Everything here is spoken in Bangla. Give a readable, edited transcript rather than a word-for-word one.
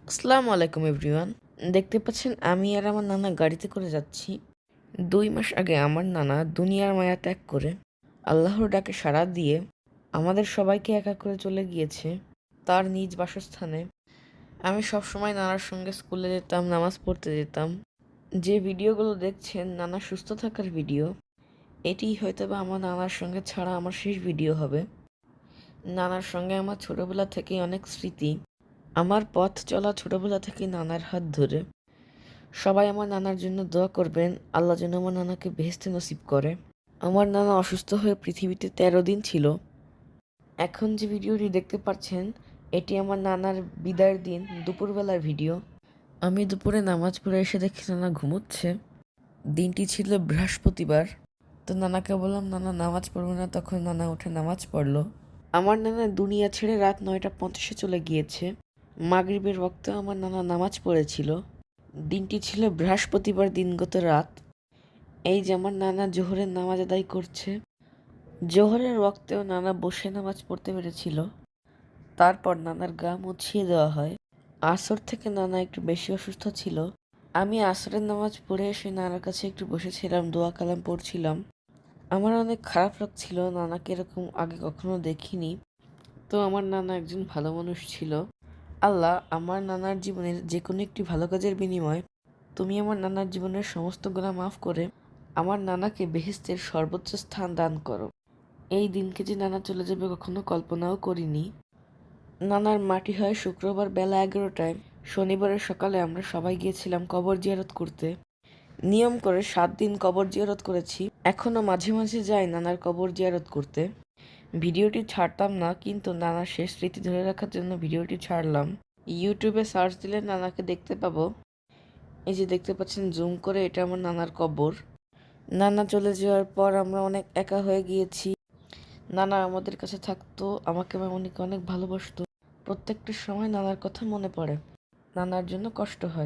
আসসালামু আলাইকুম এভরিওয়ান। দেখতে পাচ্ছেন আমি আর আমার নানা গাড়িতে করে যাচ্ছি। 2 মাস আগে আমার নানা দুনিয়ার মায়া ত্যাগ করে আল্লাহর ডাকে সাড়া দিয়ে আমাদের সবাইকে একা করে চলে গিয়েছে তার নিজ বাসস্থানে। আমি সবসময় নানার সঙ্গে স্কুলে যেতাম, নামাজ পড়তে যেতাম। যে ভিডিওগুলো দেখছেন নানা সুস্থ থাকার ভিডিও, এটি হয়তোবা আমার নানার সঙ্গে ছাড়া আমার শেষ ভিডিও হবে। নানার সঙ্গে আমার ছোটবেলা থেকেই অনেক স্মৃতি। আমার পথ চলা ছোটবেলা থেকেই নানার হাত ধরে। সবাই আমার নানার জন্য দোয়া করবেন, আল্লাহ যেন আমার নানাকে বেহেশতে নসিব করে। আমার নানা অসুস্থ হয়ে পৃথিবীতে 13 দিন ছিল। এখন যে ভিডিওটি দেখতে পাচ্ছেন এটি আমার নানার বিদায়ের দিন দুপুরবেলার ভিডিও। আমি দুপুরে নামাজ পড়ে এসে দেখি নানা ঘুমোচ্ছে। দিনটি ছিল বৃহস্পতিবার। তো নানাকে বললাম নানা নামাজ পড়বে না, তখন নানা উঠে নামাজ পড়লো। আমার নানা দুনিয়া ছেড়ে রাত 9:50 চলে গিয়েছে। মাগরিবের ওয়াক্তে আমার নানা নামাজ পড়েছিল। দিনটি ছিল বৃহস্পতিবার দিনগত রাত। এই যে আমার নানা জোহরের নামাজ আদায় করছে। জোহরের ওয়াক্তেও নানা বসে নামাজ পড়তে পেরেছিল। তারপর নানার গা মুছিয়ে দেওয়া হয়। আসর থেকে নানা একটু বেশি অসুস্থ ছিল। আমি আসরের নামাজ পড়ে এসে নানার কাছে একটু বসেছিলাম, দোয়া কালাম পড়ছিলাম। আমার অনেক খারাপ লাগছিল, নানাকে এরকম আগে কখনো দেখিনি। তো আমার নানা একজন ভালো মানুষ ছিল। আল্লাহ আমার নানার জীবনের যে কোনো একটি ভালো কাজের বিনিময়ে তুমি আমার নানার জীবনের সমস্ত গুনাহ মাফ করে আমার নানাকে বেহেশতের সর্বোচ্চ স্থান দান করো। এই দিনকে যে নানা চলে যাবে কখনো কল্পনাও করিনি। নানার মাটি হয় শুক্রবার বেলা 11টায়। শনিবারের সকালে আমরা সবাই গিয়েছিলাম কবর জিয়ারত করতে। নিয়ম করে 7 দিন কবর জিয়ারত করেছি। এখনও মাঝে মাঝে যাই নানার কবর জিয়ারত করতে। ভিডিওটি ছাড়তাম না, কিন্তু নানার শেষ স্মৃতি ধরে রাখার জন্য ভিডিওটি ছাড়লাম। ইউটিউবে সার্চ দিলে নানাকে দেখতে পাবো। এই যে দেখতে পাচ্ছেন জুম করে, এটা আমার নানার কবর। নানা চলে যাওয়ার পর আমরা অনেক একা হয়ে গিয়েছি। নানা আমাদের কাছে থাকতো, আমাকে অনেক অনেক ভালোবাসতো। প্রত্যেকটা সময় নানার কথা মনে পড়ে, নানার জন্য কষ্ট হয়।